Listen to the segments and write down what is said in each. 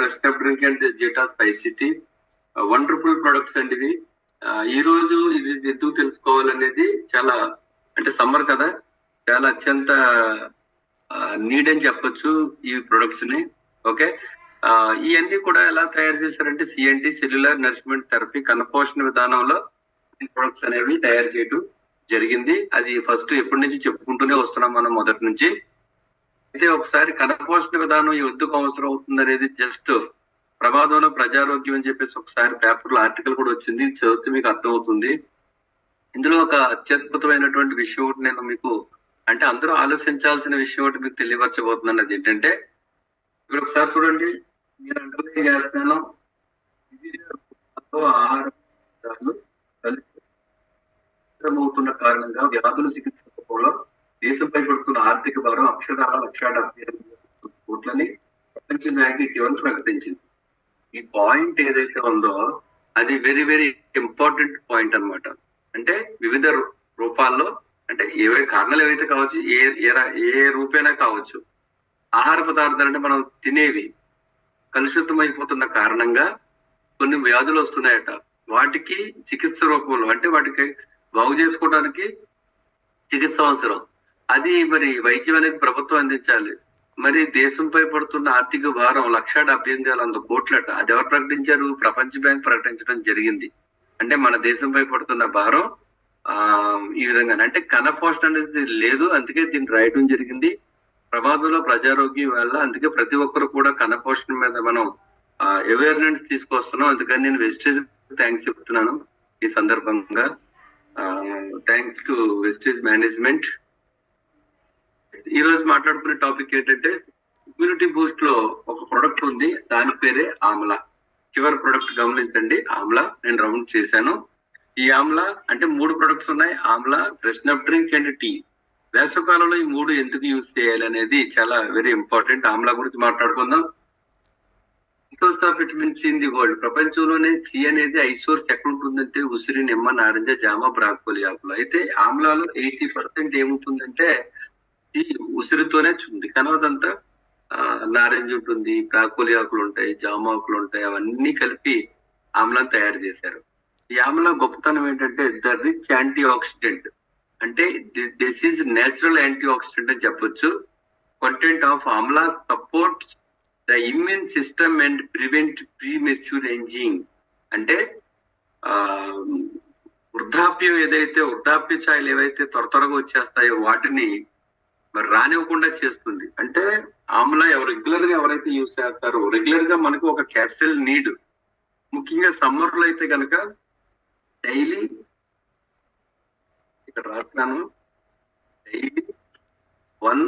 Fresh drink and జెటా spicy tea wonderful products అండి ఇవి. ఈ రోజు ఇది ఎందుకు తెలుసుకోవాలనేది చాలా, అంటే సమ్మర్ కదా, చాలా అత్యంత నీడ్ అని చెప్పొచ్చు ఈ ప్రొడక్ట్స్ ని. ఓకే, ఇవన్నీ కూడా ఎలా తయారు చేశారంటే సిఎన్టీ సెల్యులర్ నరిష్మెంట్ థెరపీ కణపోషణ విధానంలో ఈ ప్రొడక్ట్స్ అనేవి తయారు చేయడం జరిగింది. అది ఫస్ట్ ఎప్పటి నుంచి చెప్పుకుంటూనే వస్తున్నాం మనం మొదటి నుంచి. అయితే ఒకసారి కణపోషణ విధానం ఎందుకు అవసరం అవుతుంది అనేది జస్ట్ ప్రమాదంలో ప్రజారోగ్యం అని చెప్పేసి ఒకసారి పేపర్లో ఆర్టికల్ కూడా వచ్చింది, చదివితే మీకు అర్థమవుతుంది. ఇందులో ఒక అత్యద్భుతమైనటువంటి విషయం ఒకటి నేను మీకు, అంటే అందరూ ఆలోచించాల్సిన విషయం ఒకటి మీకు తెలియపరచబోతున్నాను. అది ఏంటంటే, ఇప్పుడు ఒకసారి చూడండి, నేను అండర్లైన్ చేస్తున్నాను, ఆహార పదార్థాలు అవుతున్న కారణంగా వ్యాధుల చికిత్సలో దేశంపై పడుతున్న ఆర్థిక భారం అక్షరాల 1,70 కోట్లని ప్రపంచ బ్యాంక్ ఇటీవల ప్రకటించింది. ఈ పాయింట్ ఏదైతే ఉందో అది వెరీ వెరీ ఇంపార్టెంట్ పాయింట్ అన్నమాట. అంటే వివిధ రూపాల్లో, అంటే ఏవే కారణాలు ఏవైతే కావచ్చు, ఏ రూపేనా కావచ్చు, ఆహార పదార్థాలు అంటే మనం తినేవి కలుషితమైపోతున్న కారణంగా కొన్ని వ్యాధులు వస్తున్నాయట. వాటికి చికిత్స రూపంలో, అంటే వాటికి బాగు చేసుకోవడానికి చికిత్స అవసరం. అది మరి వైద్యం అనేది ప్రభుత్వం అందించాలి. మరి దేశంపై పడుతున్న ఆర్థిక భారం 1,78,000 కోట్లట. అది ఎవరు ప్రకటించారు? ప్రపంచ బ్యాంక్ ప్రకటించడం జరిగింది. అంటే మన దేశంపై పడుతున్న భారం ఈ విధంగా, అంటే కణపోషణ అనేది లేదు, అందుకే దీన్ని రాయడం జరిగింది. ప్రమాదంలో ప్రజారోగ్యం వల్ల, అందుకే ప్రతి ఒక్కరు కూడా కణపోషణ మీద మనం అవేర్నెస్ తీసుకొస్తున్నాం. అందుకని నేను వెస్టేజ్ థ్యాంక్స్ చెప్తున్నాను ఈ సందర్భంగా. Thanks to Vestige management. ఈ రోజు మాట్లాడుకునే టాపిక్ ఏంటంటే, ఇమ్యూనిటీ బూస్ట్ లో ఒక ప్రొడక్ట్ ఉంది, దాని పేరే ఆమ్లా. చివరి ప్రొడక్ట్ గమనించండి, ఆమ్లా. నేను రౌండ్ చేశాను. ఈ ఆమ్లా అంటే 3 ప్రొడక్ట్స్ ఉన్నాయి, amla, fresh drink and tea. వేసవకాలంలో ఈ 3 ఎందుకు యూజ్ చేయాలి అనేది చాలా వెరీ ఇంపార్టెంట్. ఆమ్లా గురించి మాట్లాడుకుందాం. Source of vitamin C in the world. ప్రపంచంలోనే సి అనేది ఐసోర్స్ ఎక్కడ ఉంటుందంటే ఉసిరి, నిమ్మ, నారింజ, జామ, బ్రాకోలి ఆకులు. అయితే ఆమ్లాలో 80% ఏముంటుందంటే సి ఉసిరితోనే ఉంది. కనవదంతా నారింజ ఉంటుంది, బ్రాకోలి ఆకులు ఉంటాయి, జామ ఆకులు ఉంటాయి, అవన్నీ కలిపి ఆమ్లాను తయారు చేశారు. ఈ ఆమ్లా గొప్పతనం ఏంటంటే ద రిచ్ యాంటీ ఆక్సిడెంట్, అంటే this is natural anti oxidant అని చెప్పొచ్చు. Content of Amla support the immune system and prevent premature ageing. అంటే వృద్ధాప్యం ఏదైతే, వృద్ధాప్య ఛాయలు ఏవైతే త్వరగా వచ్చేస్తాయో వాటిని మరి రానివ్వకుండా చేస్తుంది. అంటే ఆమ్లా రెగ్యులర్ గా ఎవరైతే యూజ్ చేస్తారో, రెగ్యులర్ గా మనకు ఒక క్యాప్సిల్ నీడ్, ముఖ్యంగా సమ్మర్ లో అయితే కనుక డైలీ, ఇక్కడ రాస్తాను, డైలీ 1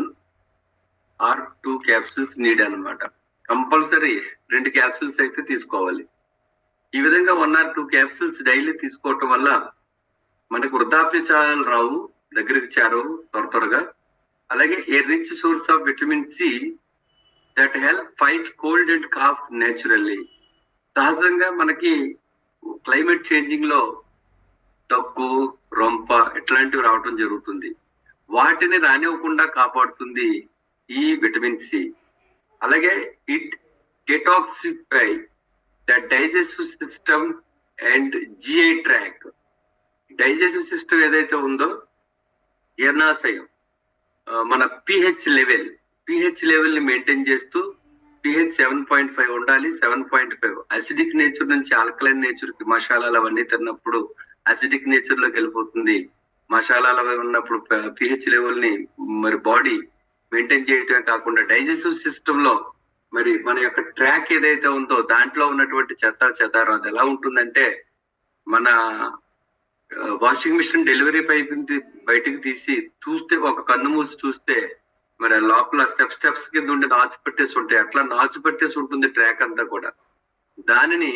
or 2 క్యాప్సిల్స్ నీడ్ అనమాట. కంపల్సరీ 2 క్యాప్సిల్స్ అయితే తీసుకోవాలి. ఈ విధంగా 1 or 2 క్యాప్సిల్స్ డైలీ తీసుకోవటం వల్ల మనకు వృద్ధాప్య ఛాయలు రావు, దగ్గరికి చేరవు త్వరగా. అలాగే a rich source of vitamin C that help fight cold and cough naturally. సహజంగా మనకి క్లైమేట్ చేంజింగ్ లో దగ్గు, రొంప ఇట్లాంటివి రావటం జరుగుతుంది. వాటిని రానివ్వకుండా కాపాడుతుంది ఈ విటమిన్ సి. అలాగే it detoxify the digestive system and GI track. Digestive system ఏదైతే ఉందో, జీర్ణాశయం, మన పిహెచ్ లెవెల్ ని మెయింటైన్ చేస్తూ, పిహెచ్ 7.5 ఉండాలి. 7.5 అసిడిక్ నేచర్ నుంచి ఆల్కలైన్ నేచర్ కి, మసాలాలు అవన్నీ తిన్నప్పుడు అసిడిక్ నేచర్ లోకి వెళ్ళిపోతుంది. మసాలాలు అవి ఉన్నప్పుడు పిహెచ్ లెవెల్ ని మరి బాడీ మెయింటైన్ చేయటమే కాకుండా డైజెస్టివ్ సిస్టమ్ లో మరి మన యొక్క ట్రాక్ ఏదైతే ఉందో దాంట్లో ఉన్నటువంటి చెదారం అది ఎలా ఉంటుందంటే, మన వాషింగ్ మిషన్ డెలివరీ పైప్ బయటికి తీసి చూస్తే, ఒక కన్ను మూసి చూస్తే మరి లోపల స్టెప్స్ కింద ఉండి నాచు పట్టేసి ఉంటాయి. అట్లా నాచు పట్టేసి ఉంటుంది ట్రాక్ అంతా కూడా. దానిని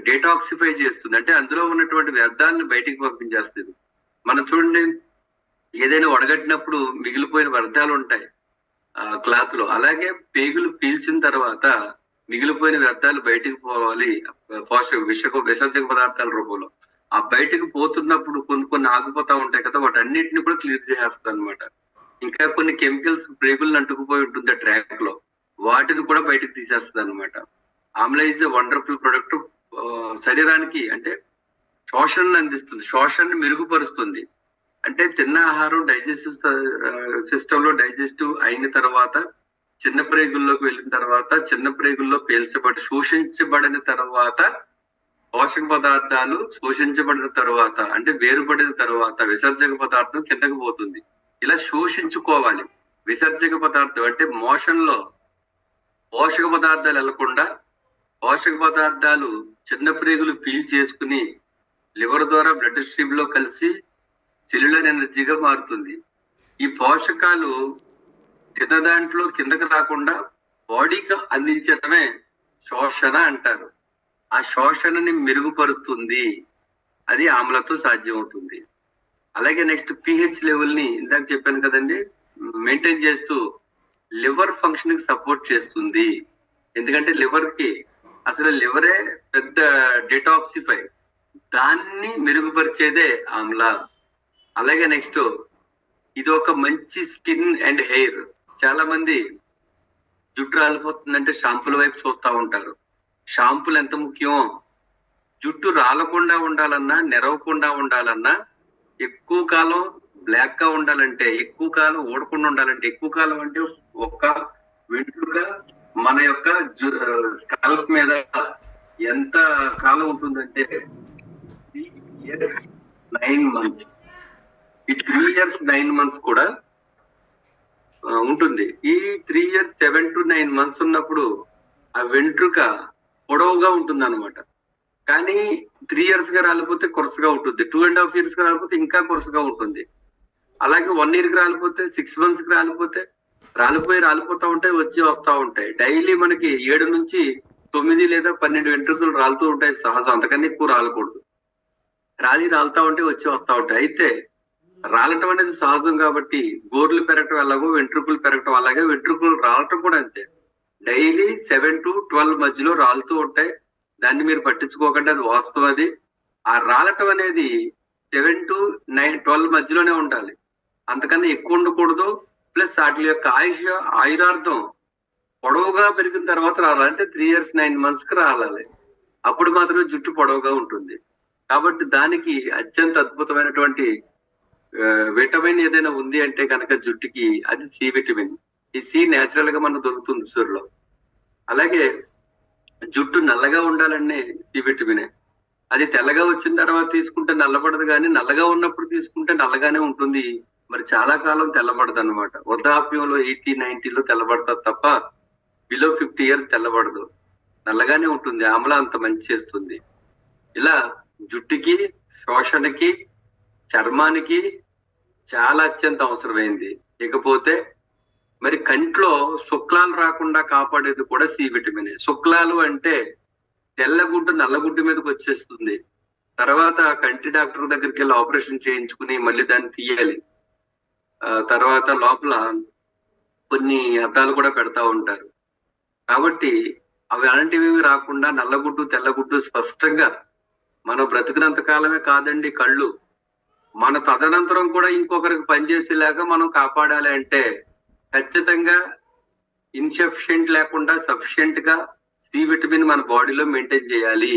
డీటాక్సిఫై చేస్తుంది, అంటే అందులో ఉన్నటువంటి వ్యర్థాలను బయటికి పంపించేస్తుంది. మనం చూడండి, ఏదైనా వడగట్టినప్పుడు మిగిలిపోయిన వ్యర్థాలు ఉంటాయి క్లాత్ లో, అలాగే పేగులు పీల్చిన తర్వాత మిగిలిపోయిన వ్యర్థాలు బయటికి పోవాలి విసర్జక పదార్థాల రూపంలో. ఆ బయటకు పోతున్నప్పుడు కొన్ని ఆగిపోతా ఉంటాయి కదా, వాటన్నిటిని కూడా క్లియర్ చేసేస్తుంది అనమాట. ఇంకా కొన్ని కెమికల్స్ పేగులను అంటుకుపోయి ఉంటుంది ట్రాక్ లో, వాటిని కూడా బయటకు తీసేస్తుంది అనమాట. Amla is a wonderful product. శరీరానికి అంటే శోషణను అందిస్తుంది, శోషణని మెరుగుపరుస్తుంది. అంటే తిన్న ఆహారం డైజెస్టివ్ సిస్టమ్ లో డైజెస్టివ్ అయిన తర్వాత చిన్న ప్రేగుల్లోకి వెళ్ళిన తర్వాత చిన్న ప్రేగుల్లో శోషించబడిన తర్వాత పోషక పదార్థాలు శోషించబడిన తర్వాత అంటే వేరుపడిన తర్వాత విసర్జక పదార్థం కిందకు పోతుంది. ఇలా శోషించుకోవాలి. విసర్జక పదార్థం అంటే మోషన్ లో పోషక పదార్థాలు వెళ్లకుండా పోషక పదార్థాలు చిన్న ప్రేగులు పీల్ చేసుకుని లివర్ ద్వారా బ్లడ్ స్ట్రీమ్ లో కలిసి సెల్యులర్ ఎనర్జీగా మారుతుంది. ఈ పోషకాలు తిన్న దాంట్లో కిందకు రాకుండా బాడీకి అందించడమే శోషణ అంటారు. ఆ శోషణని మెరుగుపరుస్తుంది. అది ఆమ్లతో సాధ్యమవుతుంది. అలాగే నెక్స్ట్ పిహెచ్ లెవెల్ ని ఇందాక చెప్పాను కదండి, మెయింటైన్ చేస్తూ లివర్ ఫంక్షన్ కి సపోర్ట్ చేస్తుంది. ఎందుకంటే లివర్ కి అసలు లివరే పెద్ద డిటాక్సిఫై, దాన్ని మెరుగుపరిచేదే ఆమ్ల. అలాగే నెక్స్ట్ ఇది ఒక మంచి స్కిన్ అండ్ హెయిర్. చాలా మంది జుట్టు రాలిపోతుందంటే షాంపూల వైపు చూస్తూ ఉంటారు. షాంపూలు ఎంత ముఖ్యం. జుట్టు రాలకుండా ఉండాలన్నా నెరవకుండా ఉండాలన్నా ఎక్కువ కాలం బ్లాక్ గా ఉండాలంటే, ఎక్కువ కాలం ఊడకుండా ఉండాలంటే, ఎక్కువ కాలం అంటే ఒక్క వెంట్రుక మన యొక్క స్కాల్ప్ మీద ఎంత కాలం ఉంటుందంటే 3 years 9 months. ఈ 3 years 9 months కూడా ఉంటుంది. ఈ 3 years 7 to 9 months ఉన్నప్పుడు ఆ వెంట్రుక పొడవుగా ఉంటుంది అనమాట. కానీ 3 years గా రాలిపోతే కొరసగా ఉంటుంది, 2.5 years గా రాలిపోతే ఇంకా కొరసగా ఉంటుంది. అలాగే 1 year కి రాలిపోతే, 6 months కి రాలిపోతే రాలిపోతా ఉంటాయి, వచ్చి వస్తా ఉంటాయి. డైలీ మనకి 7 నుంచి 9 లేదా 12 వెంట్రుకలు రాలుతూ ఉంటాయి సహజం, అంతకన్నా ఎక్కువ రాలకూడదు. రాలుతా ఉంటే వచ్చి వస్తా ఉంటాయి. అయితే రాలటం అనేది సహజం కాబట్టి గోర్లు పెరగటం ఎలాగో వెంట్రుకలు పెరగటం అలాగే వెంట్రుకలు రాలటం కూడా అంతే. డైలీ 7 to 12 మధ్యలో రాలుతూ ఉంటాయి. దాన్ని మీరు పట్టించుకోకండి, అది వాస్తవం. అది ఆ రాలటం అనేది 7 to 9, 12 మధ్యలోనే ఉండాలి, అంతకన్నా ఎక్కువ ఉండకూడదు. ప్లస్ వాటి యొక్క ఆయురార్థం పొడవుగా పెరిగిన తర్వాత రాలంటే 3 years 9 months కి రాలాలి. అప్పుడు మాత్రమే జుట్టు పొడవుగా ఉంటుంది. కాబట్టి దానికి అత్యంత అద్భుతమైనటువంటి విటమిన్ ఏదైనా ఉంది అంటే కనుక జుట్టుకి అది సి విటమిన్. ఈ సి నేచురల్ గా మనకు దొరుకుతుంది సూర్యులో. అలాగే జుట్టు నల్లగా ఉండాలనే సి విటమినే. అది తెల్లగా వచ్చిన తర్వాత తీసుకుంటే నల్లబడదు, కానీ నల్లగా ఉన్నప్పుడు తీసుకుంటే నల్లగానే ఉంటుంది. మరి చాలా కాలం తెల్లబడదు అనమాట. వృద్ధాప్యంలో 80, 90లో తెల్లబడతారు తప్ప బిలో 50 years తెల్లబడదు, నల్లగానే ఉంటుంది. ఆమ్ల అంత మంచి చేస్తుంది. ఇలా జుట్టుకి, శోషణకి, చర్మానికి చాలా అత్యంత అవసరమైంది. ఇకపోతే మరి కంట్లో శుక్లాలు రాకుండా కాపాడేది కూడా సి విటమిన్. శుక్లాలు అంటే తెల్లగుడ్డు నల్లగుడ్డు మీదకి వచ్చేస్తుంది. తర్వాత కంటి డాక్టర్ దగ్గరికి వెళ్ళి ఆపరేషన్ చేయించుకుని మళ్ళీ దాన్ని తీయాలి. తర్వాత లోపల కొన్ని అద్దాలు కూడా పెడతా ఉంటారు. కాబట్టి అవి అలాంటివి రాకుండా నల్లగుడ్డు తెల్లగుడ్డు స్పష్టంగా మనం బ్రతికినంత కాలమే కాదండి, కళ్ళు మన తదనంతరం కూడా ఇంకొకరికి పనిచేసేలాగా మనం కాపాడాలి అంటే ఖచ్చితంగా ఇన్సఫిషియెంట్ లేకుండా సఫిషియెంట్ గా సి విటమిన్ మన బాడీలో మెయింటైన్ చేయాలి.